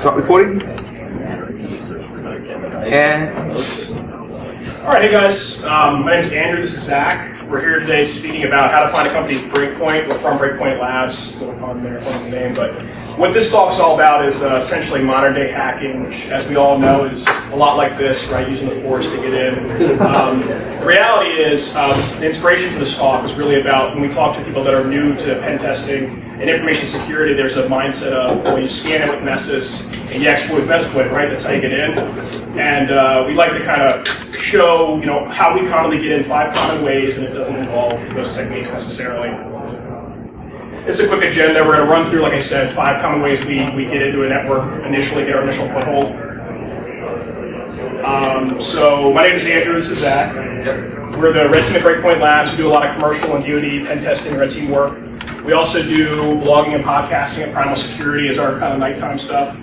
Start recording. And all right, hey guys. My name is Andrew. This is Zach. We're here today speaking about how to find a company's BreakPoint. We're from BreakPoint Labs. A little on there, on the name, but what this talk is all about is essentially modern day hacking, which, as we all know, is a lot like this, right? Using the force to get in. The reality is, the inspiration for this talk is really about when we talk to people that are new to pen testing and information security. There's a mindset of, well, you scan it with Nessus and you exploit Metasploit, right? That's how you get in. And we like to kind of show, how we commonly get in 5 common ways, and it doesn't involve those techniques necessarily. This is a quick agenda. We're going to run through, like I said, 5 common ways we get into a network initially, get our initial foothold. So my name is Andrew. This is Zach. We're the Red Team at BreakPoint Labs. We do a lot of commercial and DoD pen testing, Red Team work. We also do blogging and podcasting at Primal Security as our kind of nighttime stuff.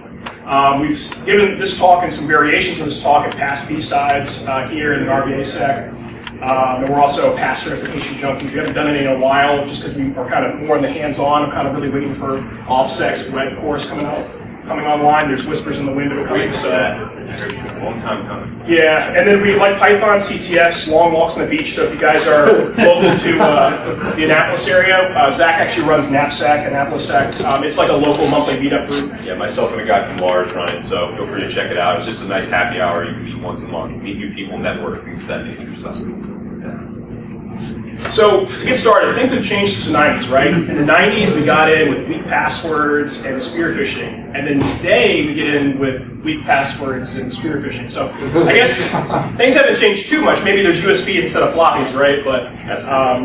We've given this talk and some variations of this talk at past BSides here in the RBA Sec. And we're also past certification junkies. We haven't done it in a while just because we are kind of more in the hands-on. I'm kind of really waiting for OffSec's web course coming online. There's whispers in the wind of it coming. So long time coming. Yeah, and then we like Python, CTFs, long walks on the beach. So if you guys are local to the Annapolis area, Zach actually runs Knapsack, Annapolis Sec. It's like a local monthly meetup group. Yeah, myself and a guy from Meyers run it, so feel free to check it out. It's just a nice happy hour. You can meet once a month, meet new people, network, things of that nature. So to get started, things have changed since the 90s, right? In the 90s, we got in with weak passwords and spear phishing. And then today, we get in with weak passwords and spear phishing. So I guess things haven't changed too much. Maybe there's USBs instead of floppies, right? But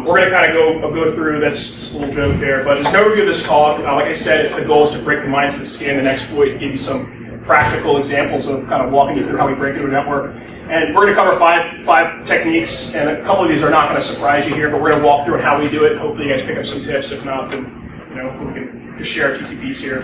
we're going to kind of go through, that's just a little joke there. But there's no review of this talk. Like I said, the goal is to break the mindset of scan and exploit, to give you some practical examples of kind of walking you through how we break into a network. And we're going to cover five techniques, and a couple of these are not going to surprise you here, but we're going to walk through how we do it. Hopefully you guys pick up some tips. If not, then we can just share TTPs here.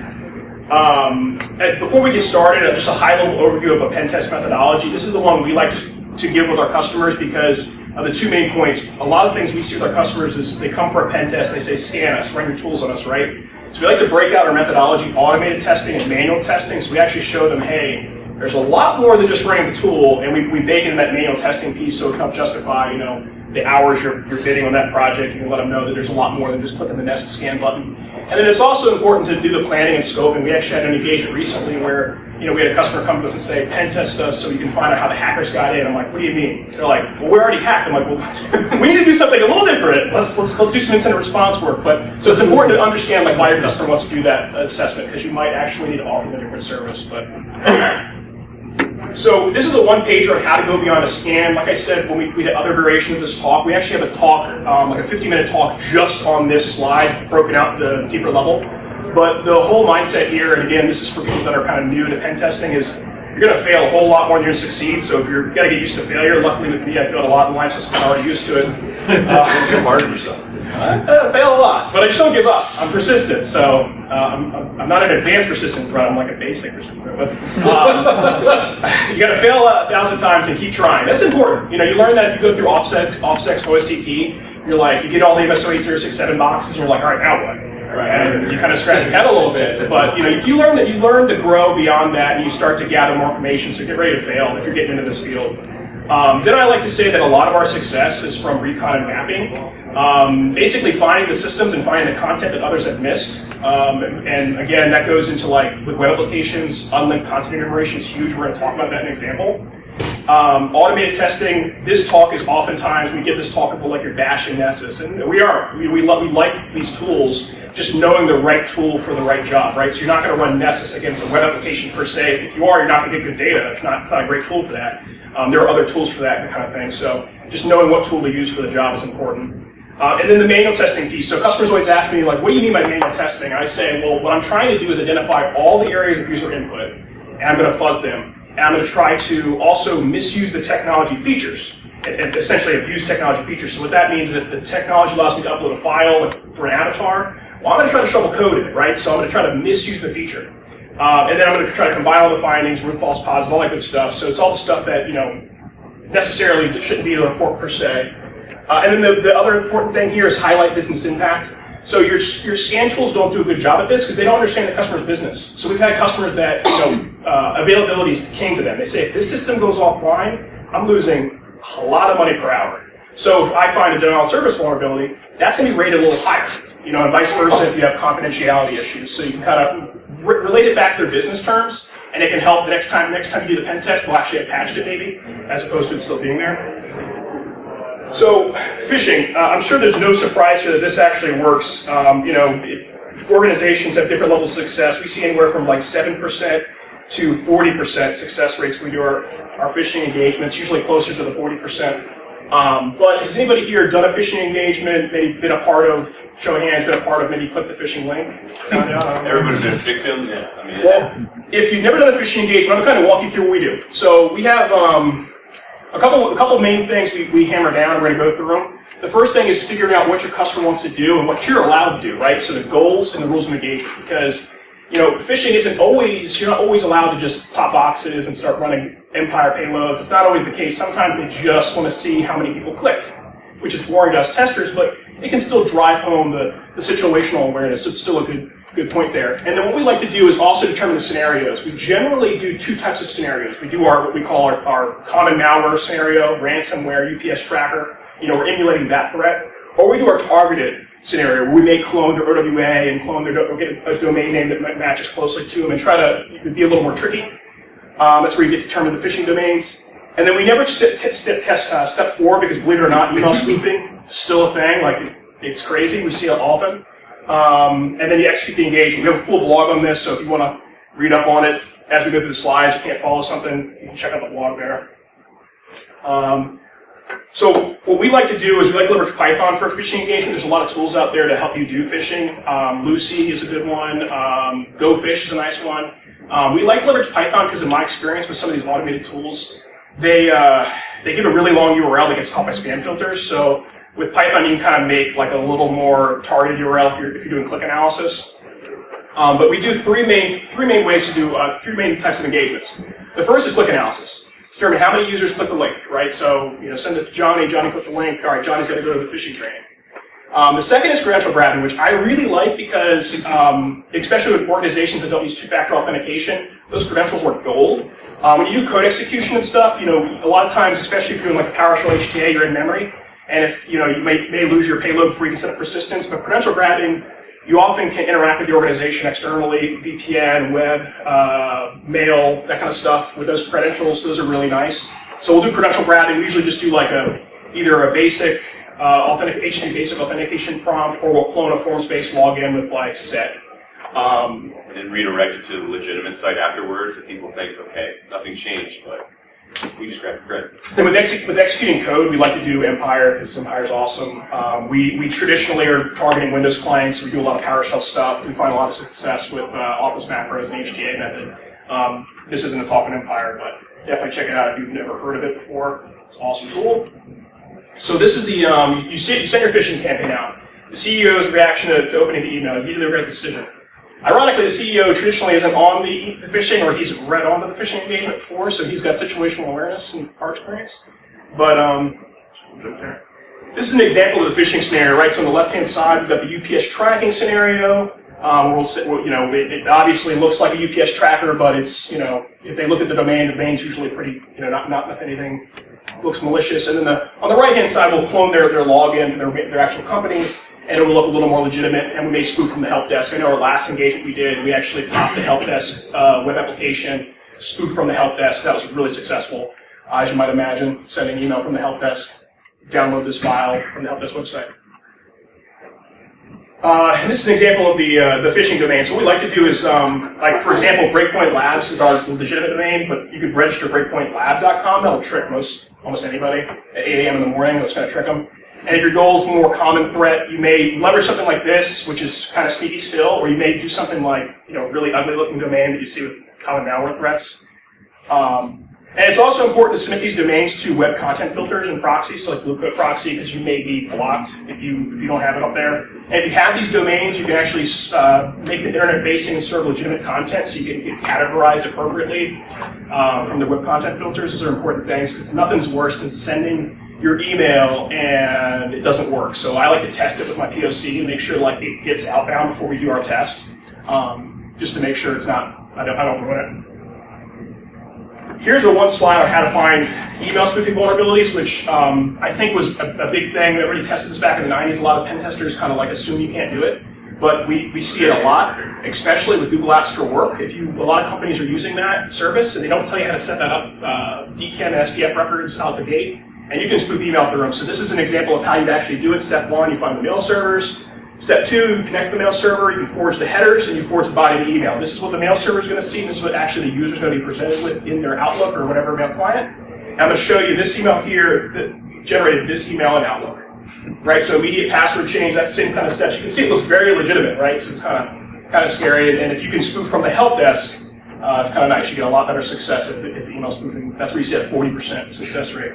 Before we get started, just a high-level overview of a pen test methodology. This is the one we like to give with our customers because of the 2 main points. A lot of things we see with our customers is they come for a pen test, they say, scan us, run your tools on us, right? So we like to break out our methodology, automated testing and manual testing, so we actually show them, hey, there's a lot more than just running the tool, and we bake in that manual testing piece so it can help justify, the hours you're bidding on that project. You can let them know that there's a lot more than just clicking the Nessus scan button. And then it's also important to do the planning and scoping. We actually had an engagement recently where, we had a customer come to us and say, pen test us so we can find out how the hackers got in. I'm like, what do you mean? They're like, well, we're already hacked. I'm like, well, we need to do something a little different. Let's do some incident response work. But so it's important to understand why your customer wants to do that assessment, because you might actually need to offer them a different service. But so this is a 1-pager on how to go beyond a scan. Like I said, when we did other variations of this talk, we actually have a talk, like a 50-minute talk just on this slide, broken out the deeper level. But the whole mindset here, and again, this is for people that are kind of new to pen testing, is you're going to fail a whole lot more than you're going to succeed. So if you got to get used to failure, luckily with me, I failed a lot in life, so I'm already used to it. Don't too hard on yourself. Fail a lot, but I just don't give up. I'm persistent, so I'm not an advanced persistent threat. I'm like a basic persistent threat. But you got to fail 1,000 times and keep trying. That's important. You learn that if you go through OffSec's OSCP, you're like, you get all the MSO 8067 boxes, and you're like, all right, now what? Right, and you kind of scratch your head a little bit, but you learn to grow beyond that, and you start to gather more information. So get ready to fail if you're getting into this field. Then I like to say that a lot of our success is from recon and mapping. Basically finding the systems and finding the content that others have missed. And again, that goes into with web applications, unlinked content enumeration is huge. We're going to talk about that in an example. Automated testing, this talk is oftentimes, we give this talk about like you're bashing Nessus, and we like these tools, just knowing the right tool for the right job, right? So you're not going to run Nessus against a web application per se. If you are, you're not going to get good data. It's not a great tool for that. There are other tools for that kind of thing. So just knowing what tool to use for the job is important. And then the manual testing piece. So customers always ask me, like, what do you mean by manual testing? I say, well, what I'm trying to do is identify all the areas of user input, and I'm going to fuzz them. And I'm going to try to also misuse the technology features and essentially abuse technology features. So what that means is if the technology allows me to upload a file for an avatar, well, I'm going to try to shovel code in it, right? So I'm going to try to misuse the feature. And then I'm going to try to combine all the findings, root false positives, all that good stuff. So it's all the stuff that, necessarily shouldn't be a report per se. And then the other important thing here is highlight business impact. So your scan tools don't do a good job at this because they don't understand the customer's business. So we've had customers that, availability is king to them. They say, if this system goes offline, I'm losing a lot of money per hour. So if I find a denial of service vulnerability, that's going to be rated a little higher. And vice versa if you have confidentiality issues. So you can kind of relate it back to their business terms, and it can help the next time you do the pen test, they'll actually have patched it maybe, as opposed to it still being there. So phishing, I'm sure there's no surprise here that this actually works. Organizations have different levels of success. We see anywhere from like 7% to 40% success rates when we do our phishing engagements, usually closer to the 40%. But has anybody here done a phishing engagement, maybe been a part of, show of hands, been a part of, maybe click the phishing link? Everybody's been a victim, yeah. Well, if you've never done a phishing engagement, I'm going to kind of walk you through what we do. So we have a couple main things we hammer down, we're going to go through them. The first thing is figuring out what your customer wants to do and what you're allowed to do, right? So the goals and the rules of engagement, because phishing isn't always, you're not always allowed to just pop boxes and start running Empire payloads. It's not always the case. Sometimes they just want to see how many people clicked, which is boring to us testers, but it can still drive home the situational awareness. So it's still a good point there. And then what we like to do is also determine the scenarios. We generally do two types of scenarios. We do what we call our common malware scenario, ransomware, UPS tracker. We're emulating that threat. Or we do our targeted scenario where we may clone their OWA and or get a domain name that matches closely to them and try to be a little more tricky. That's where you get to determine the phishing domains. And then we never step forward because, believe it or not, email spoofing is still a thing. Like, it's crazy. We see it often. And then you execute the engagement. We have a full blog on this, so if you want to read up on it as we go through the slides, you can't follow something, you can check out the blog there. So what we like to do is we like to leverage Python for phishing engagement. There's a lot of tools out there to help you do phishing. Lucy is a good one. GoFish is a nice one. We like to leverage Python because, in my experience with some of these automated tools, they give a really long URL that gets caught by spam filters. So with Python, you can kind of make like a little more targeted URL if you're doing click analysis. But we do three main ways to do three main types of engagements. The first is click analysis. Determine how many users click the link, right? So, send it to Johnny, Johnny clicked the link, all right, Johnny's got to go to the phishing training. The second is credential grabbing, which I really like because, especially with organizations that don't use two-factor authentication, those credentials work gold. When you do code execution and stuff, a lot of times, especially if you're doing like a PowerShell HTA, you're in memory, and if, you may lose your payload before you can set up persistence, but credential grabbing, you often can interact with the organization externally, VPN, web, mail, that kind of stuff with those credentials. Those are really nice. So we'll do credential grabbing. We usually just do like either a basic HTTP basic authentication prompt, or we'll clone a forms-based login with like set. And then redirect it to the legitimate site afterwards, so people think, okay, nothing changed, but we just grabbed the credit. Then with executing code, we like to do Empire, because Empire's awesome. We traditionally are targeting Windows clients, so we do a lot of PowerShell stuff. We find a lot of success with Office macros and HTA method. This isn't a talk on Empire, but definitely check it out if you've never heard of it before. It's an awesome tool. So this is the, you send your phishing campaign out. The CEO's reaction to opening the email, you deliver a decision. Ironically, the CEO traditionally isn't on the phishing, or he's read onto the phishing engagement before, so he's got situational awareness and our experience. But this is an example of the phishing scenario, right? So on the left-hand side, we've got the UPS tracking scenario. It obviously looks like a UPS tracker, but it's, if they look at the domain's usually pretty, not anything looks malicious. And then on the right-hand side, we'll clone their login to their actual company, and it will look a little more legitimate, and we may spoof from the help desk. I know our last engagement we did, we actually popped the help desk web application, spoofed from the help desk. That was really successful. As you might imagine, sending an email from the help desk, download this file from the help desk website. And this is an example of the phishing domain. So what we like to do is, like for example, BreakPoint Labs is our legitimate domain, but you could register breakpointlab.com. That'll trick almost anybody at 8 a.m. in the morning. That's going to trick them. And if your goal is more common threat, you may leverage something like this, which is kind of sneaky still, or you may do something like, really ugly looking domain that you see with common malware threats. And it's also important to submit these domains to web content filters and proxies, so like Blue Coat Proxy, because you may be blocked if you don't have it up there. And if you have these domains, you can actually make the internet facing and serve legitimate content, so you can get categorized appropriately from the web content filters. Those are important things, because nothing's worse than sending your email and it doesn't work. So I like to test it with my POC and make sure like it gets outbound before we do our test, just to make sure it's not, I don't ruin it. Here's one slide on how to find email spoofing vulnerabilities, which I think was a big thing. We already tested this back in the 90s. A lot of pen testers kind of like assume you can't do it, but we see it a lot, especially with Google Apps for Work. A lot of companies are using that service and they don't tell you how to set that up, DKIM and SPF records out the gate. And you can spoof email through them. So this is an example of how you'd actually do it. Step 1, you find the mail servers. Step 2, you connect the mail server, you forge the headers, and you forge the body of the email. This is what the mail server is going to see. This is what actually the user is going to be presented with in their Outlook or whatever mail client. And I'm going to show you this email here that generated this email in Outlook. Right? So immediate password change, that same kind of steps. You can see it looks very legitimate, right? So it's kind of scary. And if you can spoof from the help desk, it's kind of nice. You get a lot better success if the email spoofing. That's where you see a 40% success rate.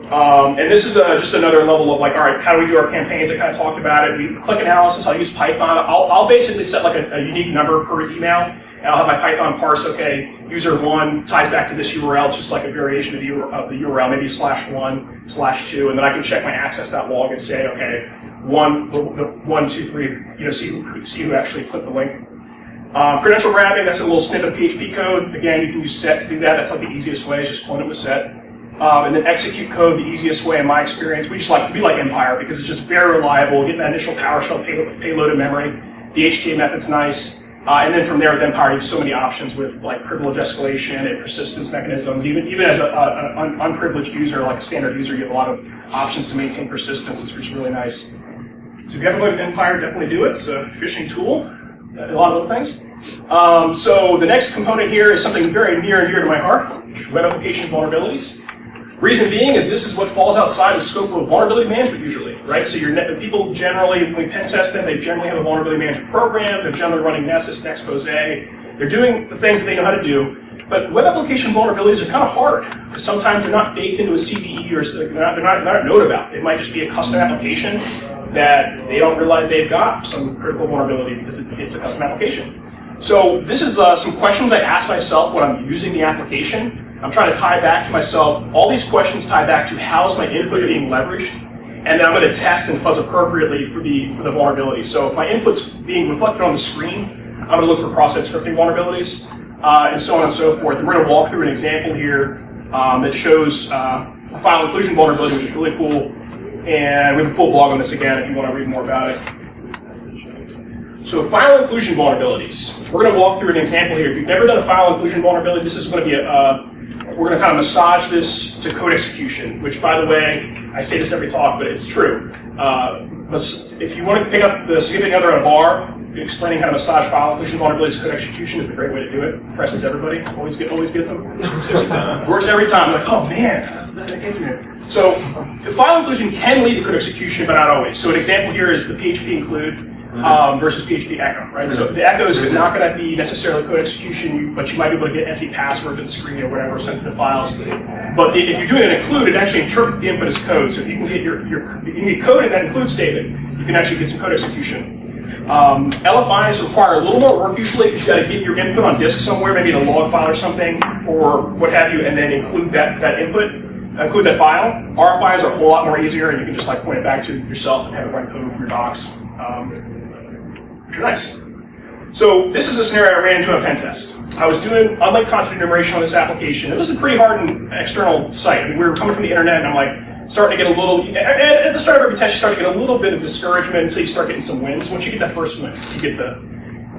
And this is just another level of like, all right, how do we do our campaigns? I kind of talked about it. We click analysis. I'll use Python. I'll basically set like a unique number per email, and I'll have my Python parse. Okay, user 1 ties back to this URL. It's just like a variation of the URL, maybe /1, /2, and then I can check my access.log and say, okay, 1, 2, 3. See who actually clicked the link. Credential wrapping. That's a little snippet of PHP code. Again, you can use set to do that. That's like the easiest way. Is just clone it with set. And then execute code, the easiest way in my experience. We like Empire because it's just very reliable. Getting that initial PowerShell payload in memory. The HTA method's nice. And then from there with Empire, you have so many options with like privilege escalation and persistence mechanisms. Even as an unprivileged user, like a standard user, you have a lot of options to maintain persistence, which is really nice. So if you haven't played with Empire, definitely do it. It's a phishing tool. A lot of other things. So the next component here is something very near and dear to my heart, which is web application vulnerabilities. Reason being is this is what falls outside the scope of vulnerability management usually, right? So people generally, when we pen test them, they generally have a vulnerability management program. They're generally running Nessus and Expose. They're doing the things that they know how to do. But web application vulnerabilities are kind of hard because sometimes they're not baked into a CVE or they're not known about. It might just be a custom application that they don't realize they've got some critical vulnerability because it's a custom application. So this is some questions I ask myself when I'm using the application. I'm trying to tie back to myself. All these questions tie back to how's my input being leveraged, and then I'm going to test and fuzz appropriately for the vulnerability. So if my input's being reflected on the screen, I'm going to look for cross-site scripting vulnerabilities, and so on and so forth. And we're going to walk through an example here that shows a file inclusion vulnerability, which is really cool. And we have a full blog on this again if you want to read more about it. So file inclusion vulnerabilities. We're going to walk through an example here. If you've never done a file inclusion vulnerability, this is going to be we're going to kind of massage this to code execution, which, by the way, I say this every talk, but it's true. If you want to pick up the significant other on a bar, explaining how to massage file inclusion vulnerabilities to code execution is a great way to do it. Impresses everybody. Always gets them. Works every time. Like, oh man, that gets me. So the file inclusion can lead to code execution, but not always. So an example here is the PHP include versus PHP echo, right? So the echo is not going to be necessarily code execution, but you might be able to get NC password to the screen or whatever, sensitive files. But if you're doing an include, it actually interprets the input as code. So if you can get you can get code in that include statement, you can actually get some code execution. LFIs require a little more work usually because you got to get your input on disk somewhere, maybe in a log file or something, or what have you, and then include that input, include that file. RFIs are a whole lot more easier, and you can just like point it back to yourself and have it run code from your docs, which are nice. So this is a scenario I ran into a pen test. I was doing unlinked content enumeration on this application. It was a pretty hard and external site. I mean, we were coming from the internet, and I'm like, starting to get a little, at the start of every test, you start to get a little bit of discouragement until you start getting some wins. Once you get that first win, you get the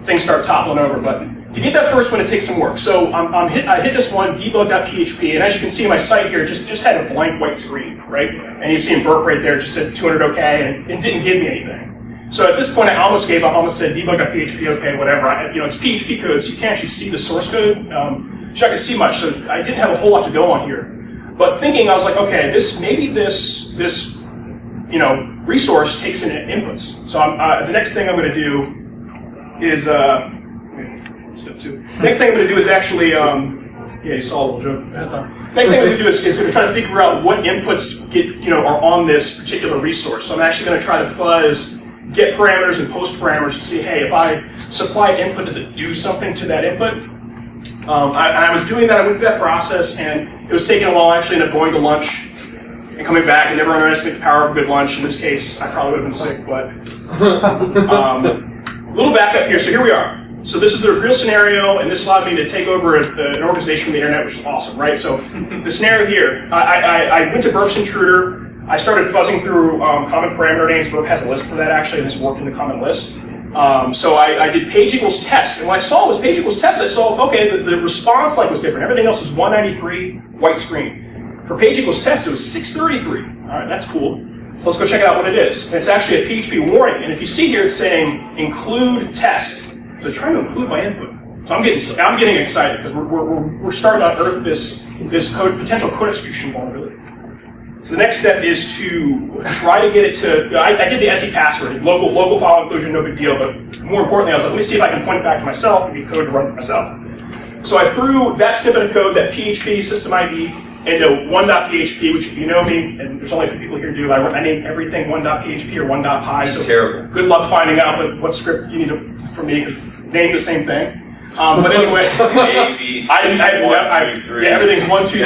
things start toppling over. But to get that first win, it takes some work. So I hit this one, debug.php, and as you can see, my site here just had a blank white screen, right? And you see in Burp right there, just said 200 OK, and it didn't give me anything. So at this point, I almost gave up. I almost said debug.php, okay, whatever. It's PHP code, so you can't actually see the source code. So I can see much. So I didn't have a whole lot to go on here. But thinking, I was like, okay, maybe this resource takes in inputs. So the next thing I'm going to do is step 2. Next thing I'm going to do is actually you saw a little joke. Next thing I'm going to do is going to try to figure out what inputs are on this particular resource. So I'm actually going to try to fuzz get parameters and post parameters to see, hey, if I supply input, does it do something to that input? I was doing that, I went through that process, and it was taking a while. I actually ended up going to lunch and coming back, and never underestimate the power of a good lunch. In this case, I probably would have been sick, but a little back up here. So here we are. So this is a real scenario, and this allowed me to take over an organization from the internet, which is awesome, right? So the scenario here, I went to Burp's Intruder. I started fuzzing through common parameter names. Burp has a list for that, actually, and this worked in the common list. So I did page equals test, and what I saw was page equals test. I saw, okay, the response was different. Everything else was 193, white screen. For page equals test, it was 633. All right, that's cool. So let's go check out what it is. And it's actually a PHP warning, and if you see here, it's saying include test. So it's trying to include my input. So I'm getting excited because we're starting to unearth this potential code execution vulnerability. So the next step is to try to get it to. I did the etc password, local file inclusion, no big deal. But more importantly, I was like, let me see if I can point it back to myself and get code to run for myself. So I threw that snippet of code, that PHP system ID, into 1.php, which if you know me, and there's only a few people here who do, I name everything 1.php or 1.py. So terrible. Good luck finding out what script you need from me, because it's named the same thing. But anyway, everything's 1, 2, 3.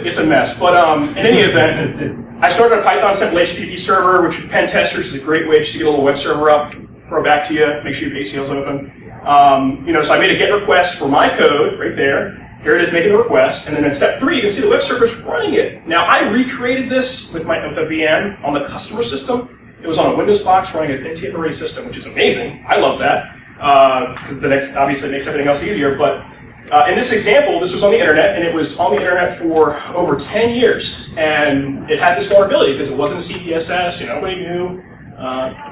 It's a mess. But in any event, I started a Python simple HTTP server, which pen testers is a great way just to get a little web server up, throw it back to you, make sure your ACL's open. So I made a GET request for my code right there. Here it is making the request, and then in step 3, you can see the web server's running it. Now I recreated this with a VM on the customer system. It was on a Windows box running as NT authority system, which is amazing. I love that. Because obviously it makes everything else easier. But in this example, this was on the internet, and it was on the internet for over 10 years. And it had this vulnerability because it wasn't CPSS, nobody knew.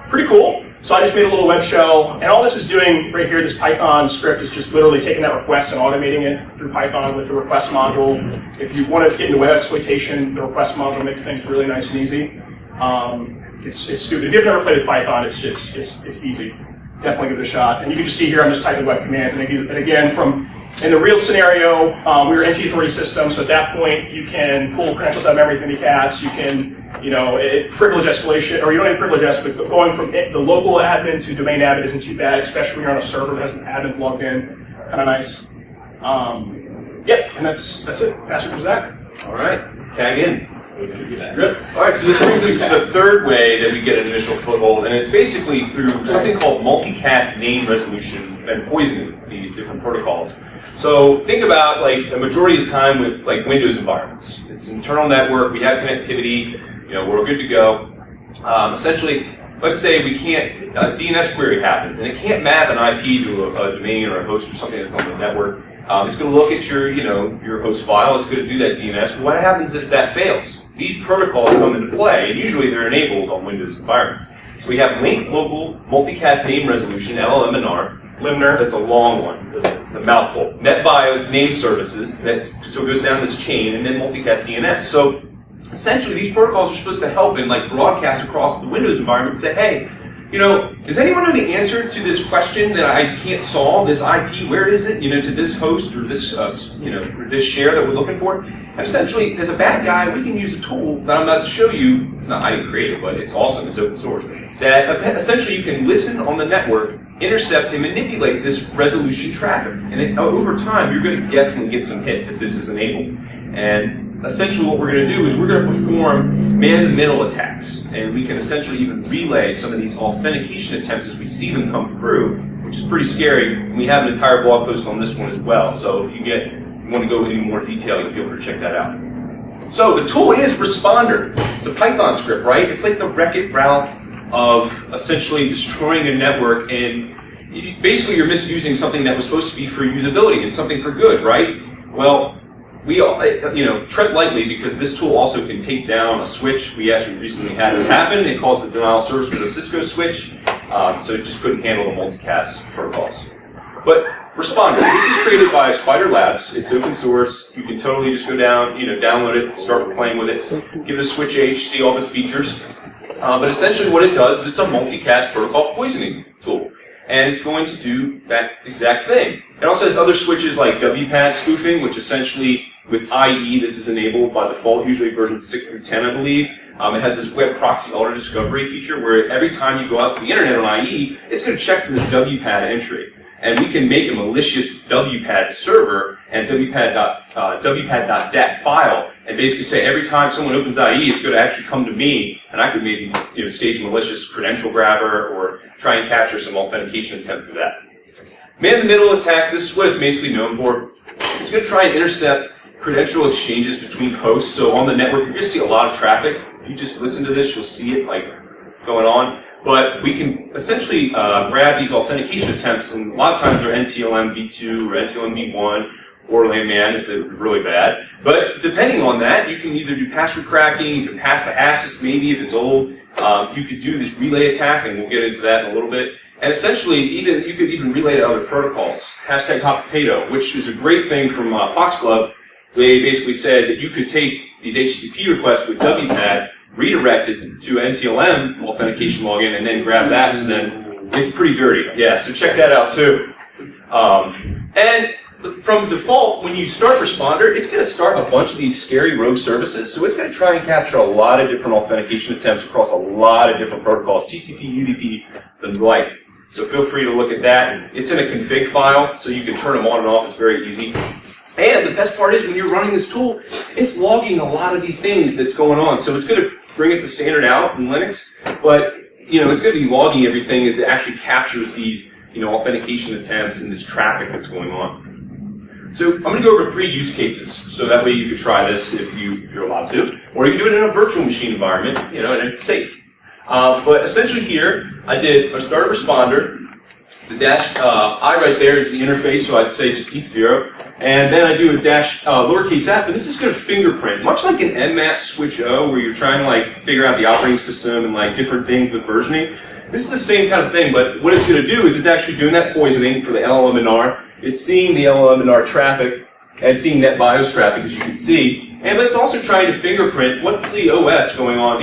Pretty cool. So I just made a little web shell, and all this is doing right here, this Python script is just literally taking that request and automating it through Python with the request module. If you want to get into web exploitation, the request module makes things really nice and easy. It's stupid. If you've never played with Python, it's easy. Definitely give it a shot. And you can just see here, I'm just typing web commands. And again, in the real scenario, we were NT authority system, so at that point, you can pull credentials out of memory from any cats. You can, privilege escalation, or you don't need privilege escalation, but going from the local admin to domain admin isn't too bad, especially when you're on a server that has admins logged in. Kind of nice. Yep, and that's it. Pass it to Zach. All right, tag in. Good. All right, so this brings us to the third way that we get an initial foothold, and it's basically through something called multicast name resolution and poisoning these different protocols. So think about a majority of the time with Windows environments. It's internal network, we have connectivity, we're good to go. Essentially, let's say we can't, a DNS query happens, and it can't map an IP to a domain or a host or something that's on the network. It's going to look at your host file. It's going to do that DNS. But what happens if that fails? These protocols come into play, and usually they're enabled on Windows environments. So we have linked local multicast name resolution, LLMNR. LMNR, that's a long one, the mouthful. NetBIOS name services, so it goes down this chain, and then multicast DNS. So essentially, these protocols are supposed to help and broadcast across the Windows environment and say, hey, does anyone know the answer to this question that I can't solve, this IP, where is it, to this host or this, this share that we're looking for? And essentially, as a bad guy, we can use a tool that I'm about to show you. It's not I didn't create it, but it's awesome, it's open source. That essentially you can listen on the network, intercept and manipulate this resolution traffic. And over time, you're going to definitely get some hits if this is enabled. And essentially what we're going to do is we're going to perform man-in-the-middle attacks. And we can essentially even relay some of these authentication attempts as we see them come through, which is pretty scary. And we have an entire blog post on this one as well. So if you want to go into more detail, you feel free to check that out. So the tool is Responder. It's a Python script, right? It's like the Wreck-It Ralph of essentially destroying a network, and basically you're misusing something that was supposed to be for usability and something for good, right? Well, we all, tread lightly, because this tool also can take down a switch. We actually recently had this happen. It caused a denial of service with a Cisco switch, so it just couldn't handle the multicast protocols. But Responder, this is created by Spider Labs. It's open source. You can totally just go down, download it, start playing with it, give it a switch H, see all of its features. But essentially what it does is it's a multicast protocol poisoning tool. And it's going to do that exact thing. It also has other switches like WPAD spoofing, which essentially with IE, this is enabled by default, usually version 6 through 10, I believe. It has this web proxy auto discovery feature where every time you go out to the internet on IE, it's going to check for this WPAD entry. and we can make a malicious WPAD server and WPAD.dat file, and basically say every time someone opens IE, it's going to actually come to me, and I could maybe stage a malicious credential grabber or try and capture some authentication attempt through that. Man-in-the-middle attacks, this is what it's basically known for. It's going to try and intercept credential exchanges between hosts. So on the network, you're going to see a lot of traffic. If you just listen to this, you'll see it like going on. But we can essentially grab these authentication attempts, and a lot of times they're NTLM v2 or NTLM v1 or LAMAN if they're really bad. But depending on that, you can either do password cracking, you can pass the hashes maybe if it's old. You could do this relay attack, and we'll get into that in a little bit. And essentially, you could even relay to other protocols. Hashtag hot potato, which is a great thing from Foxglove. They basically said that you could take these HTTP requests with WPAD, redirect it to NTLM authentication login, and then grab that. So then it's pretty dirty. Yeah, so check that out too. And from default, when you start Responder, it's going to start a bunch of these scary rogue services. So it's going to try and capture a lot of different authentication attempts across a lot of different protocols, TCP, UDP, and the like. So feel free to look at that. It's in a config file, so you can turn them on and off. It's very easy. And the best part is when you're running this tool, it's logging a lot of these things that's going on. So it's going to bring it to standard out in Linux, but it's going to be logging everything as it actually captures these authentication attempts and this traffic that's going on. So I'm going to go over 3 use cases, so that way you can try this if you're allowed to, or you can do it in a virtual machine environment, and it's safe. But essentially here, I started a Responder. The dash I right there is the interface, so I'd say just ETH0. And then I do a dash lowercase f, and this is going to fingerprint, much like an nmat switch O, where you're trying to figure out the operating system and different things with versioning. This is the same kind of thing, but what it's going to do is it's actually doing that poisoning for the LLM&R. It's seeing the LLM&R traffic and seeing NetBIOS traffic, as you can see. And it's also trying to fingerprint what's the OS going on.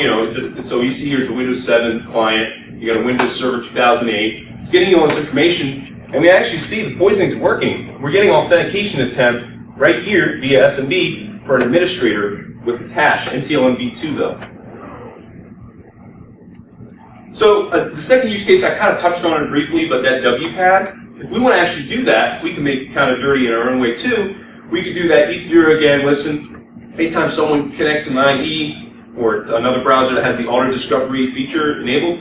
So you see here's a Windows 7 client. You got a Windows Server 2008. It's getting you all this information, and we actually see the poisoning's working. We're getting authentication attempt right here via SMB for an administrator with its hash, NTLM v2 though. So the second use case, I kind of touched on it briefly, but that WPAD, if we want to actually do that, we can make it kind of dirty in our own way too. We could do that ETH0 again, listen. Anytime someone connects to an IE or another browser that has the auto discovery feature enabled,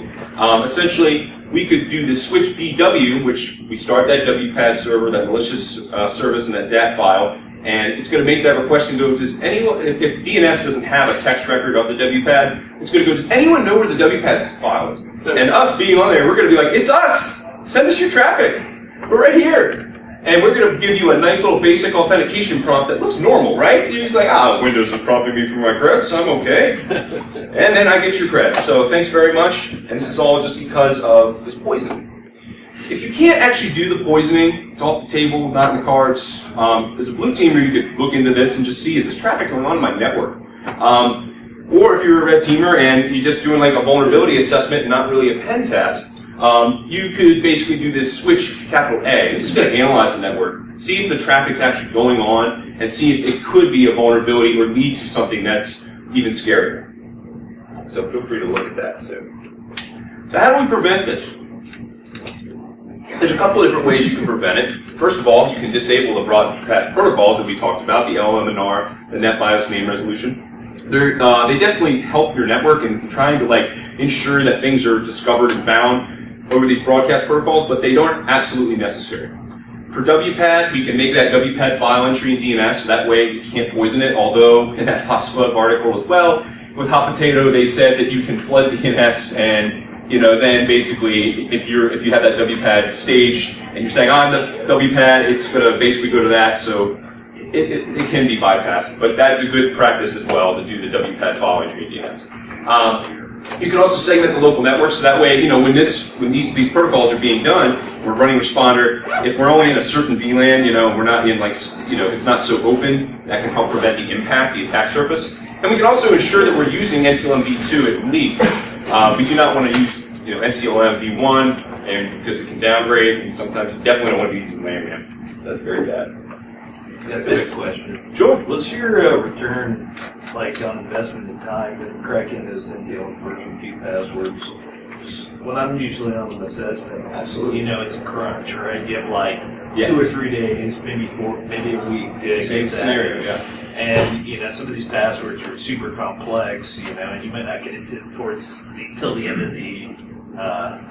essentially we could do this switch BW, which we start that WPAD server, that malicious service in that DAT file, and it's going to make that request and go, does anyone, if DNS doesn't have a text record of the WPAD, it's going to go, does anyone know where the WPAD file is? And us being on there, we're going to be like, it's us! Send us your traffic! We're right here! And we're going to give you a nice little basic authentication prompt that looks normal, right? You're just like, Windows is prompting me for my credits, I'm okay. And then I get your credits. So thanks very much. And this is all just because of this poisoning. If you can't actually do the poisoning, it's off the table, not in the cards. As a blue teamer, you could look into this and just see, is this traffic going on in my network? Or if you're a red teamer and you're just doing a vulnerability assessment and not really a pen test, you could basically do this switch capital A. This is going to analyze the network, see if the traffic's actually going on, and see if it could be a vulnerability or lead to something that's even scarier. So feel free to look at that too. So how do we prevent this? There's a couple of different ways you can prevent it. First of all, you can disable the broadcast protocols that we talked about, the LLM&R, the NetBIOS name resolution. They definitely help your network in trying to ensure that things are discovered and found over these broadcast protocols, but they aren't absolutely necessary. For WPAD, we can make that WPAD file entry in DNS, so that way we can't poison it, although in that Foxglove article as well, with Hot Potato, they said that you can flood DNS and then basically if you have that WPAD stage and you're saying on the WPAD, it's going to basically go to that, so it can be bypassed, but that's a good practice as well to do the WPAD file entry in DNS. You can also segment the local network, so that way, when these protocols are being done, we're running Responder. If we're only in a certain VLAN, we're not in it's not so open, that can help prevent the impact, the attack surface. And we can also ensure that we're using NTLM v2 at least. We do not want to use NTLM v1 because it can downgrade, and sometimes you definitely don't want to be using LAMAN. That's very bad. That's a good question. Sure. What's your return on investment in time in cracking those NTLM version 2 passwords? Just when I'm usually on an assessment, Absolutely. you know, it's a crunch, right? You have like Yeah. 2 or 3 days, maybe 4, maybe a week to Same get that. scenario, yeah. And, you know, some of these passwords are super complex, you know, and you might not get into till the end of the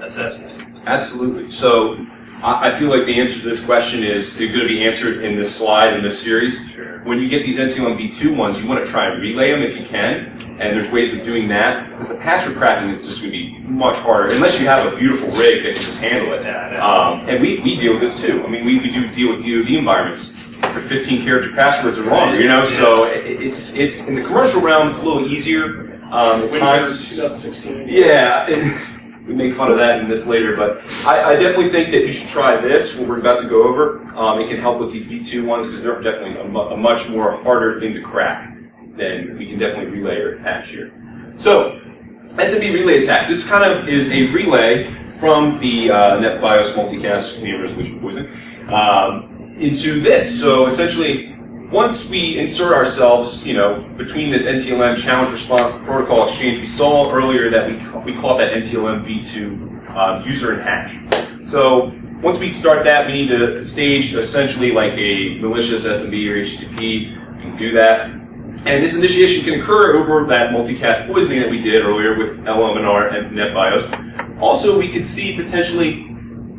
assessment. Absolutely. So I feel like the answer to this question is going to be answered in this slide in this series. Sure. When you get these NCLM v2 ones, you want to try and relay them if you can, and there's ways of doing that, because the password cracking is just going to be much harder, unless you have a beautiful rig that can just handle it. And we deal with this too. I mean, we do deal with DoD environments for 15-character passwords or longer, you know, so it's in the commercial realm, it's a little easier. Winter 2016. Yeah. We make fun of that in this later, but I definitely think that you should try this, what we're about to go over. It can help with these V2 ones because they're definitely a much more harder thing to crack than we can definitely relay or patch here. So, SMB relay attacks. This kind of is a relay from the NetBIOS multicast name resolution poisoning into this. So essentially, once we insert ourselves, you know, between this NTLM challenge response protocol exchange, we saw earlier that we call that NTLM v2 user and hash. So once we start that, we need to stage essentially like a malicious SMB or HTTP. We can do that. And this initiation can occur over that multicast poisoning that we did earlier with LMNR and NetBIOS. Also, we could see potentially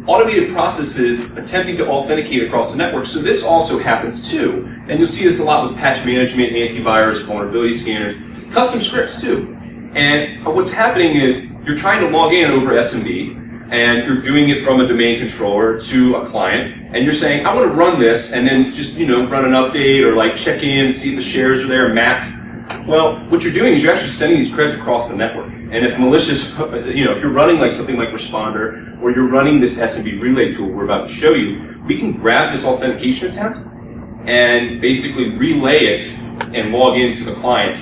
automated processes attempting to authenticate across the network. So this also happens too. And you'll see this a lot with patch management, antivirus, vulnerability scanners, custom scripts too. And what's happening is you're trying to log in over SMB, and you're doing it from a domain controller to a client, and you're saying, I want to run this, and then just, you know, run an update or like check in, see if the shares are there mapped. Well, what you're doing is you're actually sending these creds across the network. And if malicious, you know, if you're running like something like Responder, or you're running this SMB relay tool we're about to show you, we can grab this authentication attempt and basically relay it and log into the client.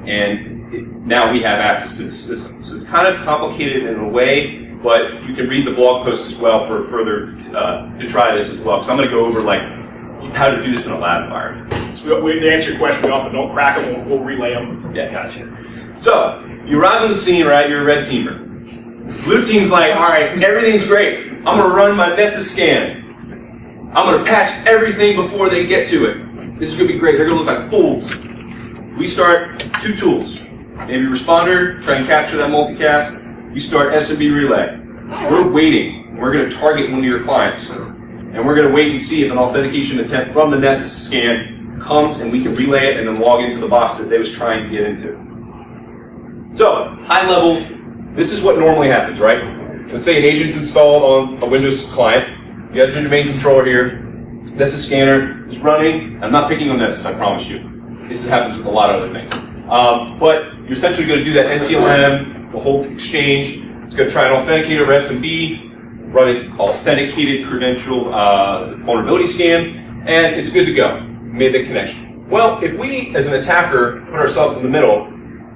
And now we have access to the system. So it's kind of complicated in a way, but you can read the blog post as well for further to try this as well. Because I'm going to go over like how to do this in a lab environment. So to answer your question, we often don't crack them, we'll relay them. Yeah, gotcha. So, you arrive on the scene, right? You're a red teamer. Blue team's like, all right, everything's great. I'm going to run my Nessus scan. I'm going to patch everything before they get to it. This is going to be great. They're going to look like fools. We start 2 tools. Maybe Responder, try and capture that multicast. We start SMB relay. We're waiting. We're going to target one of your clients. And we're going to wait and see if an authentication attempt from the Nessus scan comes, and we can relay it and then log into the box that they was trying to get into. So, high level, this is what normally happens, right? Let's say an agent's installed on a Windows client. You got your domain controller here. Nessus scanner is running. I'm not picking on Nessus, I promise you. This happens with a lot of other things. But you're essentially going to do that NTLM, the whole exchange. It's going to try and authenticate over SMB, run its authenticated credential vulnerability scan, and it's good to go. Made the connection. Well, if we, as an attacker, put ourselves in the middle,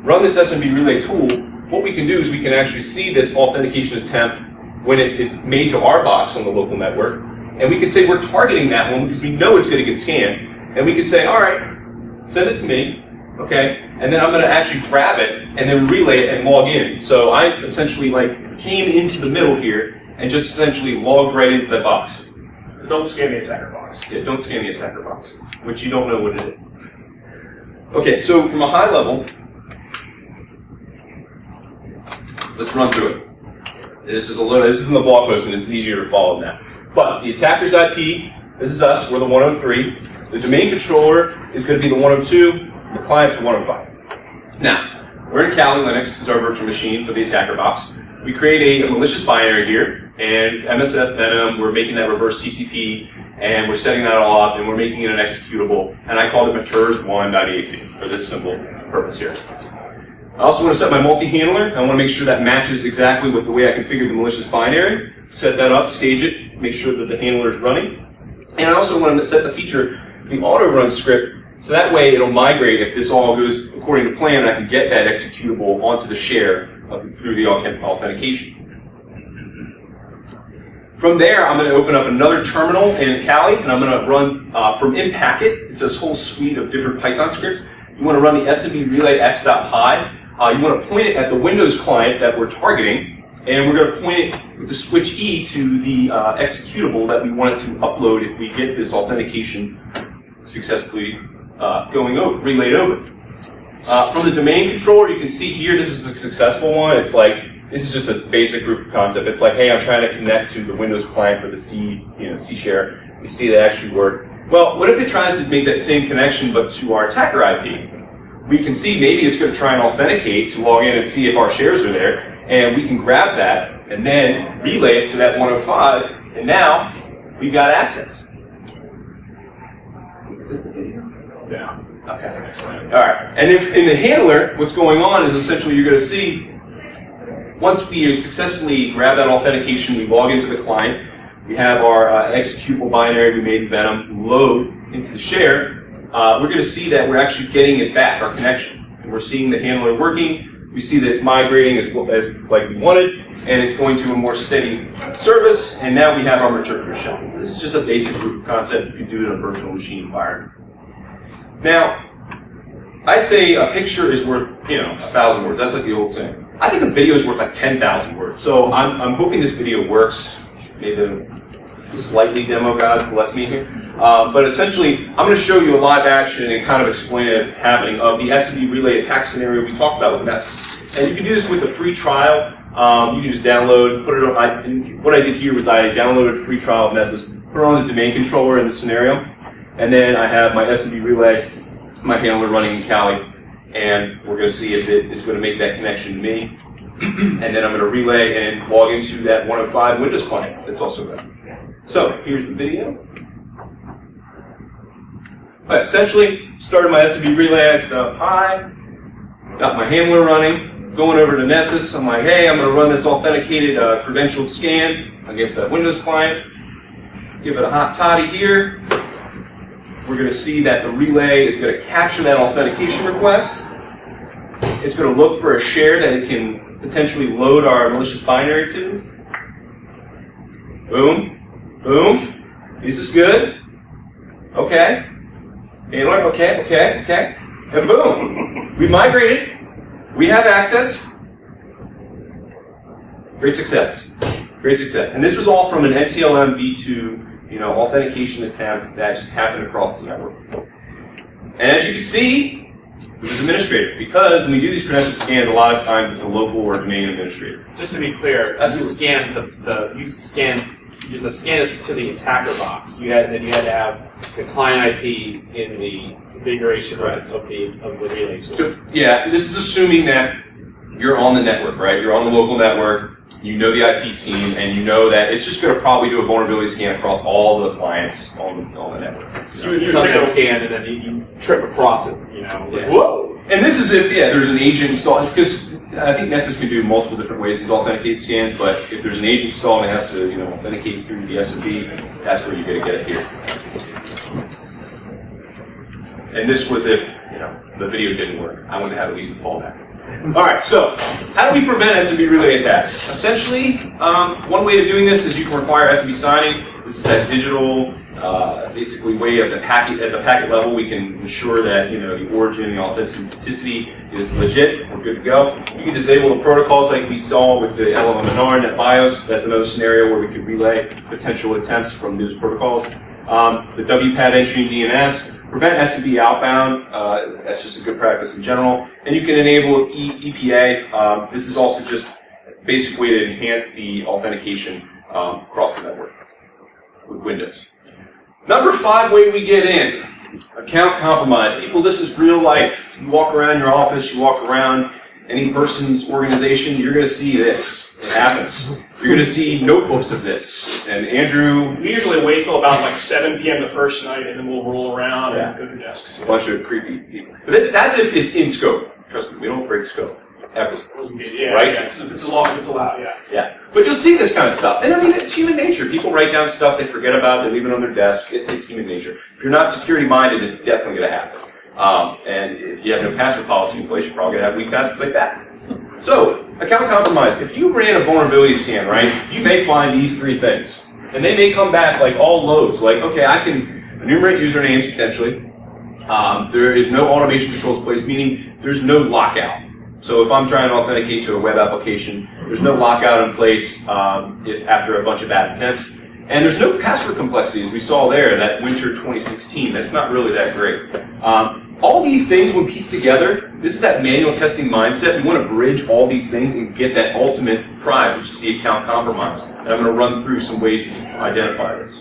run this SMB relay tool, what we can do is we can actually see this authentication attempt when it is made to our box on the local network, and we can say we're targeting that one because we know it's going to get scanned, and we can say, all right, send it to me, okay, and then I'm going to actually grab it and then relay it and log in. So I essentially like came into the middle here and just essentially logged right into that box. So don't scan the attacker box. Yeah, don't scan the attacker box, which you don't know what it is. Okay, so from a high level, let's run through it. This is in the blog post, and it's easier to follow now. But the attacker's IP, this is us, we're the 103. The domain controller is going to be the 102, and the client's the 105. Now, we're in Kali Linux, is our virtual machine for the attacker box. We create a malicious binary here, and it's MSF Venom. We're making that reverse TCP, and we're setting that all up, and we're making it an executable, and I called it matures1.exe for this simple purpose here. I also want to set my multi-handler. I want to make sure that matches exactly with the way I configured the malicious binary. Set that up, stage it, make sure that the handler is running. And I also want to set the feature, the auto-run script, so that way it'll migrate if this all goes according to plan, and I can get that executable onto the share through the authentication. From there, I'm going to open up another terminal in Kali, and I'm going to run from InPacket. It's this whole suite of different Python scripts. You want to run the SMB relay x.py. You want to point it at the Windows client that we're targeting, and we're going to point it with the switch E to the executable that we want it to upload if we get this authentication successfully relayed over. From the domain controller, you can see here, this is a successful one. It's like, this is just a basic proof of concept. It's like, hey, I'm trying to connect to the Windows client for the C share. You see that actually worked. Well, what if it tries to make that same connection but to our attacker IP? We can see maybe it's going to try and authenticate to log in and see if our shares are there, and we can grab that and then relay it to that 105, and now we've got access. Is this the video? Yeah. Okay. All right. And if in the handler, what's going on is essentially you're going to see once we successfully grab that authentication, we log into the client. We have our executable binary we made in Venom load into the share. We're going to see that we're actually getting it back, our connection. And we're seeing the handler working. We see that it's migrating as like we wanted, and it's going to a more steady service. And now we have our interpreter shell. This is just a basic proof of concept. You can do it in a virtual machine environment. Now, I'd say a picture is worth, 1,000 words. That's like the old saying. I think a video is worth like 10,000 words. So I'm hoping this video works. Maybe the slightly demo God bless me here. But essentially, I'm going to show you a live action and kind of explain it as it's happening of the SMB relay attack scenario we talked about with Nessus. And you can do this with a free trial. You can just download, put it on. And what I did here was I downloaded a free trial of Nessus, put it on the domain controller in the scenario, and then I have my SMB relay, my handler running in Kali, and we're going to see if it is going to make that connection to me. And then I'm going to relay and log into that 105 Windows client that's also there. So here's the video. But essentially, started my SMB relay, I up high, got my handler running, going over to Nessus. I'm like, hey, I'm going to run this authenticated credentialed scan against that Windows client. Give it a hot toddy here. We're going to see that the relay is going to capture that authentication request. It's going to look for a share that it can potentially load our malicious binary to. Boom. Boom. This is good. Okay. Okay. And boom. We migrated. We have access. Great success. Great success. And this was all from an NTLM v2 authentication attempt that just happened across the network. And as you can see, it was administrator, because when we do these credential scans, a lot of times it's a local or domain administrator. Just to be clear, you scan the scan is to the attacker box. You had to have the client IP in the configuration of the relay. So yeah, this is assuming that you're on the network, right? You're on the local network. You know the IP scheme, and you know that it's just going to probably do a vulnerability scan across all the clients on the network. So you take a scan and then you trip across it, Yeah. Whoa! And this is if there's an agent installed, because I think Nessus can do multiple different ways these authenticated scans. But if there's an agent installed and it has to authenticate through the SMB, that's where you're going to get it here. And this was if the video didn't work. I wanted to have at least a fallback. All right, so how do we prevent SMB relay attacks? Essentially, one way of doing this is you can require SMB signing. This is that digital, basically way of the packet at the packet level. We can ensure that the origin, the authenticity is legit. We're good to go. You can disable the protocols like we saw with the LLMNR and NetBIOS. That's another scenario where we could relay potential attempts from those protocols. The WPAD entry in DNS. Prevent SMB outbound, that's just a good practice in general. And you can enable EPA. This is also just a basic way to enhance the authentication across the network with Windows. Number 5 way we get in, account compromise. People, this is real life. You walk around your office, you walk around any person's organization, you're going to see this. It happens. You're going to see notebooks of this. And Andrew... We usually wait till about like 7 p.m. the first night, and then we'll roll around and go through desks. A bunch of creepy people. But that's if it's in scope. Trust me, we don't break scope. Ever. Yeah, right? Yeah. If it's allowed, yeah. Yeah. But you'll see this kind of stuff. And I mean, it's human nature. People write down stuff, they forget about it, they leave it on their desk. It's human nature. If you're not security-minded, it's definitely going to happen. And if you have no password policy in place, you're probably going to have weak passwords like that. So, account compromise. If you ran a vulnerability scan, right, you may find these 3 things. And they may come back like all loads. Like, okay, I can enumerate usernames potentially. There is no automation controls in place, meaning there's no lockout. So if I'm trying to authenticate to a web application, there's no lockout in place if after a bunch of bad attempts. And there's no password complexity, as we saw there, that winter 2016. That's not really that great. All these things, when pieced together, this is that manual testing mindset. We want to bridge all these things and get that ultimate prize, which is the account compromise. And I'm going to run through some ways you can identify this.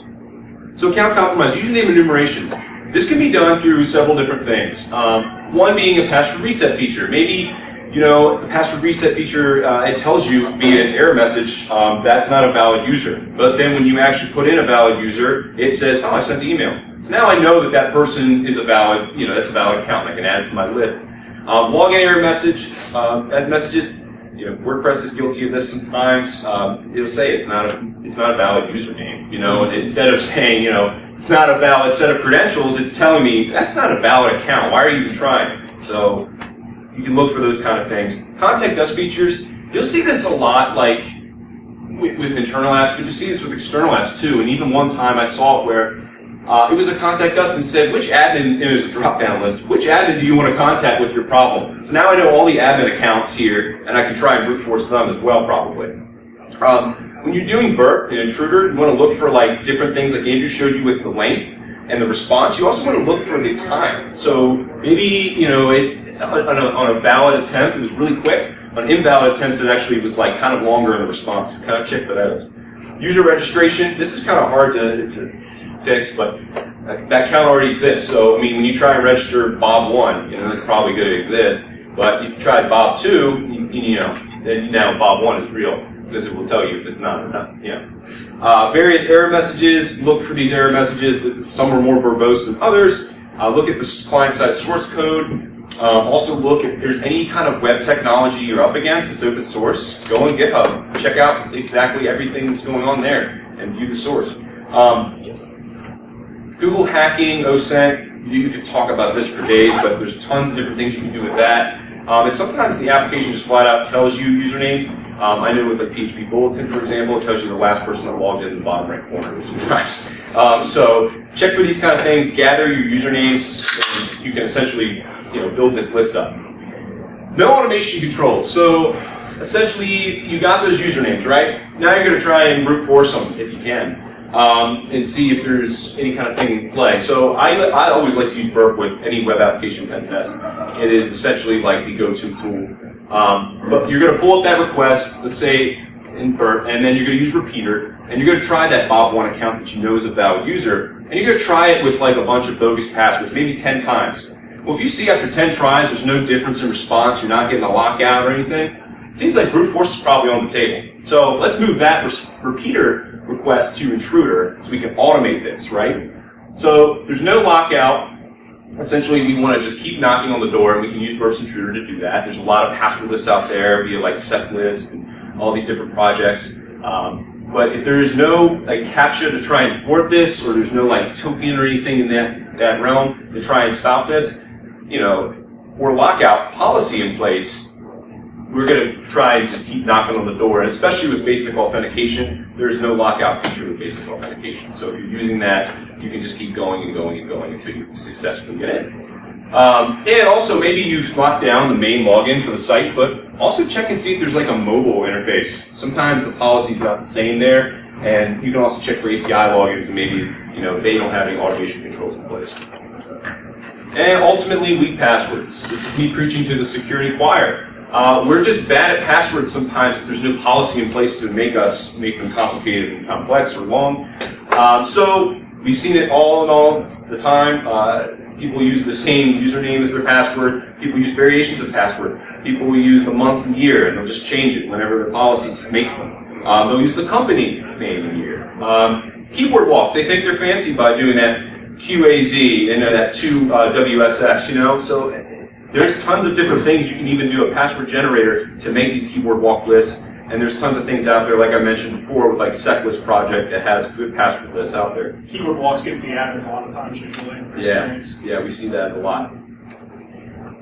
So account compromise, username enumeration. This can be done through several different things. One being a password reset feature. Maybe, you know, the password reset feature, it tells you via its error message, that's not a valid user. But then when you actually put in a valid user, it says, oh, I sent the email. So now I know that that person is a valid, you know, that's a valid account, and I can add it to my list. Login error message, as messages, you know, WordPress is guilty of this sometimes. It'll say it's not a valid username, you know, and instead of saying, you know, it's not a valid set of credentials, it's telling me that's not a valid account. Why are you even trying? So you can look for those kind of things. Contact us features, you'll see this a lot, like with internal apps, but you see this with external apps too. And even one time I saw it where it was a contact us and said, which admin, it was a drop-down list, which admin do you want to contact with your problem? So now I know all the admin accounts here, and I can try and brute force them as well, probably. When you're doing burp, an intruder, you want to look for like different things like Andrew showed you with the length and the response. You also want to look for the time. So maybe, you know, on a valid attempt, it was really quick. On invalid attempts, it actually was like kind of longer in the response. Kind of check for that. User registration, this is kind of hard to fix, but that account already exists. So, I mean, when you try and register Bob1, you know, it's probably going to exist. But if you tried Bob2, you know, then now Bob1 is real, because it will tell you if it's not or not. Yeah. Various error messages, look for these error messages. Some are more verbose than others. Look at the client-side source code. Also look if there's any kind of web technology you're up against. It's open source. Go on GitHub. Check out exactly everything that's going on there and view the source. Google hacking, OSENT, you could talk about this for days, but there's tons of different things you can do with that. And sometimes the application just flat out tells you usernames. I know with like PHP Bulletin, for example, it tells you the last person that logged in the bottom right corner sometimes. So check for these kind of things, gather your usernames, and you can essentially, you know, build this list up. No automation control. So essentially, you got those usernames, right? Now you're going to try and brute force them if you can. And see if there's any kind of thing in play. So I always like to use burp with any web application pen test. It is essentially like the go-to tool. But you're going to pull up that request, let's say in burp, and then you're going to use repeater, and you're going to try that Bob1 account that you know is a valid user, and you're going to try it with like a bunch of bogus passwords, maybe 10 times. Well, if you see after 10 tries there's no difference in response, you're not getting a lockout or anything, it seems like brute force is probably on the table. So let's move that repeater request to intruder so we can automate this, right? So there's no lockout. Essentially, we want to just keep knocking on the door, and we can use burp's intruder to do that. There's a lot of password lists out there via like setlist and all these different projects. But if there is no like CAPTCHA to try and thwart this, or there's no like token or anything in that realm to try and stop this, you know, or lockout policy in place, we're going to try and just keep knocking on the door. And especially with basic authentication, there's no lockout feature with basic authentication. So if you're using that, you can just keep going and going and going until you successfully get in. And also, maybe you've locked down the main login for the site, but also check and see if there's like a mobile interface. Sometimes the policy's not the same there, and you can also check for API logins, and maybe, you know, they don't have any automation controls in place. And ultimately, weak passwords. This is me preaching to the security choir. We're just bad at passwords sometimes if there's no policy in place to make them complicated and complex or long. So we've seen it all in all the time. People use the same username as their password. People use variations of password. People will use the month and year, and they'll just change it whenever the policy makes them. They'll use the company name and year. Keyboard walks. They think they're fancy by doing that QAZ and that 2WSX, you know? So there's tons of different things. You can even do a password generator to make these keyboard walk lists. And there's tons of things out there, like I mentioned before, with like SecList project that has good password lists out there. Keyboard walks gets the admins a lot of times usually. Yeah, we see that a lot.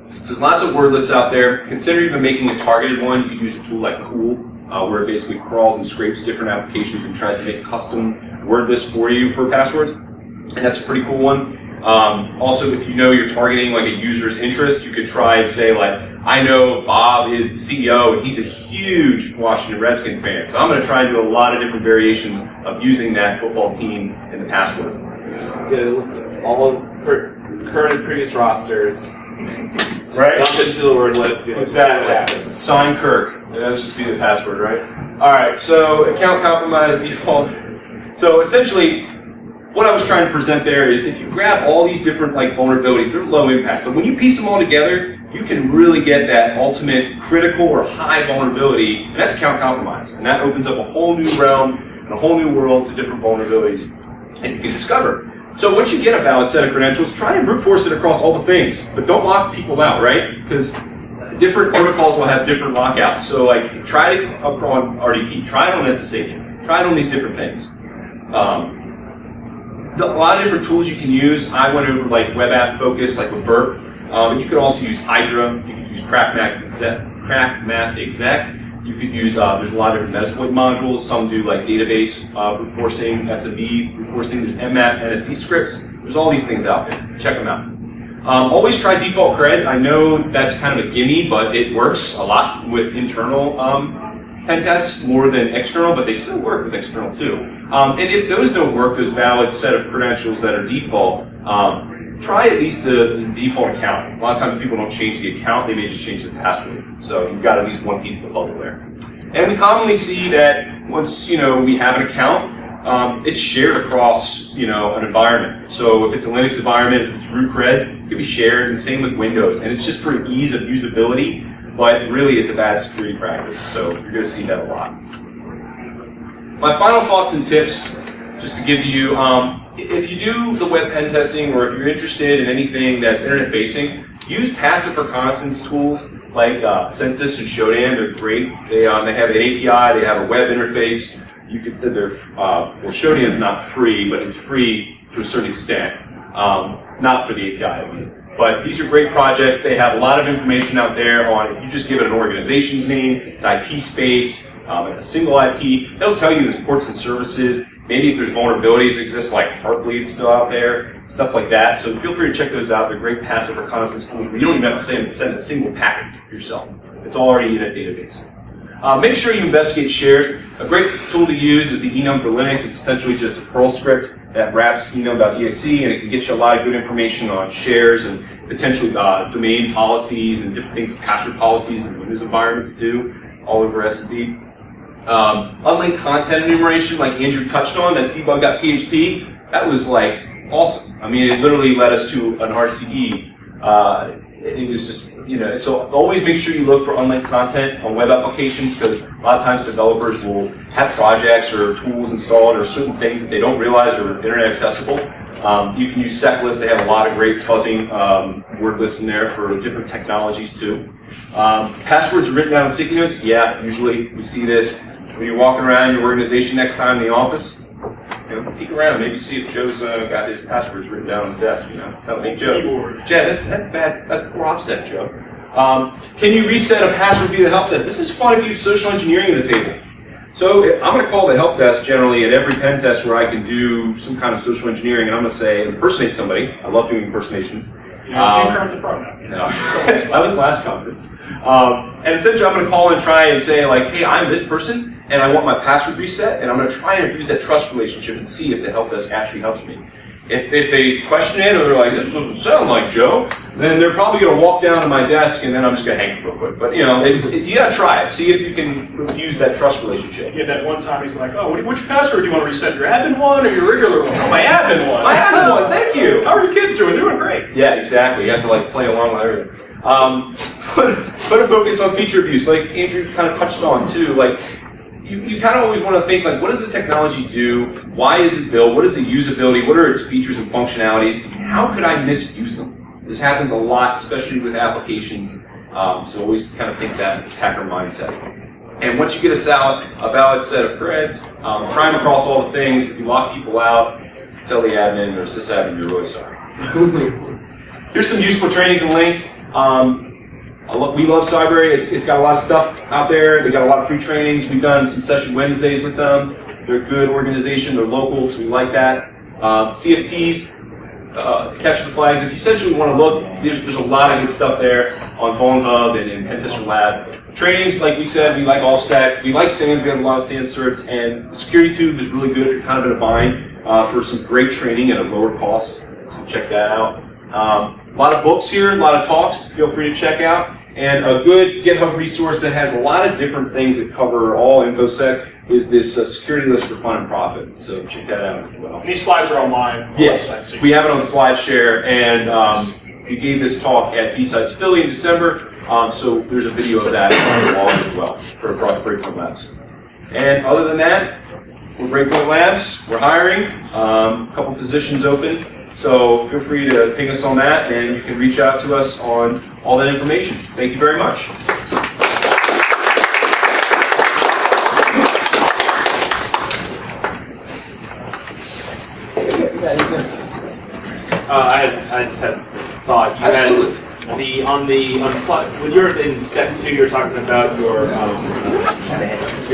So there's lots of word lists out there. Consider even making a targeted one. You can use a tool like Cool, where it basically crawls and scrapes different applications and tries to make custom word lists for you for passwords. And that's a pretty cool one. Also, if you know you're targeting like a user's interest, you could try and say like, I know Bob is the CEO and he's a huge Washington Redskins fan, so I'm going to try and do a lot of different variations of using that football team in the password. Get a list of all of current and previous rosters. Right? Dump into the word list. What's that? Sign Kirk. That's just be the password, right? All right. So account compromise default. So essentially, what I was trying to present there is if you grab all these different like vulnerabilities, they're low impact, but when you piece them all together, you can really get that ultimate critical or high vulnerability, and that's account compromise. And that opens up a whole new realm and a whole new world to different vulnerabilities, and you can discover. So once you get a valid set of credentials, try and brute force it across all the things, but don't lock people out, right? Because different protocols will have different lockouts. So like, try it up on RDP, try it on SSH, try it on these different things. A lot of different tools you can use. I went over like web app focus, like with Burp. You could also use Hydra. You could use crackmap exec. You could use, there's a lot of different Metasploit modules. Some do like database brute forcing, SMB brute forcing. There's mmap, NSC scripts. There's all these things out there. Check them out. Always try default creds. I know that's kind of a gimme, but it works a lot with internal pen tests more than external, but they still work with external too. And if those don't work, those valid set of credentials that are default, try at least the default account. A lot of times people don't change the account, they may just change the password. So you've got at least one piece of the puzzle there. And we commonly see that once we have an account, it's shared across an environment. So if it's a Linux environment, if it's root creds, it can be shared, and same with Windows. And it's just for ease of usability, but really it's a bad security practice. So you're going to see that a lot. My final thoughts and tips, just to give you, if you do the web pen testing, or if you're interested in anything that's internet facing, use passive reconnaissance tools like Census and Shodan. They're great. They have an API, they have a web interface. You could say Shodan is not free, but it's free to a certain extent. Not for the API at least. But these are great projects. They have a lot of information out there on, if you just give it an organization's name, its IP space, a single IP, they'll tell you the ports and services. Maybe if there's vulnerabilities exist, like Heartbleed still out there, stuff like that. So feel free to check those out. They're great passive reconnaissance tools. You don't even have to send a single packet yourself. It's already in a database. Make sure you investigate shares. A great tool to use is the enum for Linux. It's essentially just a Perl script that wraps enum.exe, and it can get you a lot of good information on shares and potentially domain policies and different things, password policies in Windows environments too, all over S&D. Unlinked content enumeration, like Andrew touched on, that debug.php, that was like awesome. I mean, it literally led us to an RCE. It was just, so always make sure you look for unlinked content on web applications, because a lot of times developers will have projects or tools installed or certain things that they don't realize are internet accessible. You can use SecList. They have a lot of great fuzzing word lists in there for different technologies too. Passwords are written down in sticky notes. Yeah, usually we see this when you're walking around your organization next time in the office. Peek around, maybe see if Joe's got his passwords written down on his desk. Tell me, Joe. Jed, that's bad. That's poor offset, Joe. Can you reset a password via the help desk? This is fun if you have social engineering in the table. So I'm going to call the help desk generally at every pen test where I can do some kind of social engineering, and I'm going to say impersonate somebody. I love doing impersonations. You Kermit the Frog now. No, that was last conference. And essentially, I'm going to call and try and say like, hey, I'm this person, and I want my password reset, and I'm going to try and use that trust relationship and see if the help desk actually helps me. If they question it, or they're like, this doesn't sound like Joe, then they're probably going to walk down to my desk, and then I'm just going to hang it real quick. But you got to try it. See if you can use that trust relationship. Yeah, that one time he's like, oh, which password do you want to reset? Your admin one or your regular one? Oh, my admin one. My admin one. Thank you. How are your kids doing? Doing great. Yeah, exactly. You have to like play along with everything. Put a focus on feature abuse, like Andrew kind of touched on too. Like you kind of always want to think like, what does the technology do? Why is it built? What is the usability? What are its features and functionalities? How could I misuse them? This happens a lot, especially with applications. So always kind of think that attacker mindset. And once you get a valid set of creds, try them across all the things. If you lock people out, tell the admin or sysadmin you're really sorry. Here's some useful trainings and links. We love Cyber. It's got a lot of stuff out there. They got a lot of free trainings. We've done some session Wednesdays with them. They're a good organization. They're local, so we like that. CFTs, capture the flags. If you essentially want to look, there's a lot of good stuff there on Phone Hub and in Pentester Lab. Trainings, like we said, we like offset. We like SANS. We have a lot of SANS certs, and Security Tube is really good if you're kind of in a bind for some great training at a lower cost. So check that out. A lot of books here, a lot of talks. Feel free to check out. And a good GitHub resource that has a lot of different things that cover all InfoSec is this security list for fun and profit. So check that out as well. And these slides are online. Yeah, we have it on SlideShare, and we gave this talk at BSides Philly in December, so there's a video of that on the wall as well for BreakPoint Labs. And other than that, we're BreakPoint Labs, we're hiring, a couple positions open, so feel free to ping us on that, and you can reach out to us on all that information. Thank you very much. I just had a thought. You had on slide when you're in step 2, you're talking about your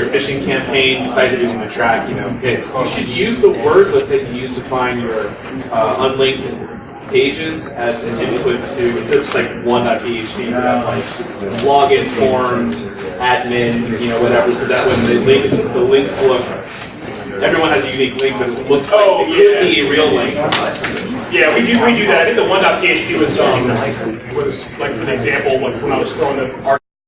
phishing campaign cited using the track. Hits. You should use the word list that you use to find your unlinked pages as an input to instead of just like 1.php, you have like login forms, admin, whatever. So that when the links look. Everyone has a unique link that looks like it could be a real link. Yeah, we do that. I think the 1.php was like for the example, like when I was throwing the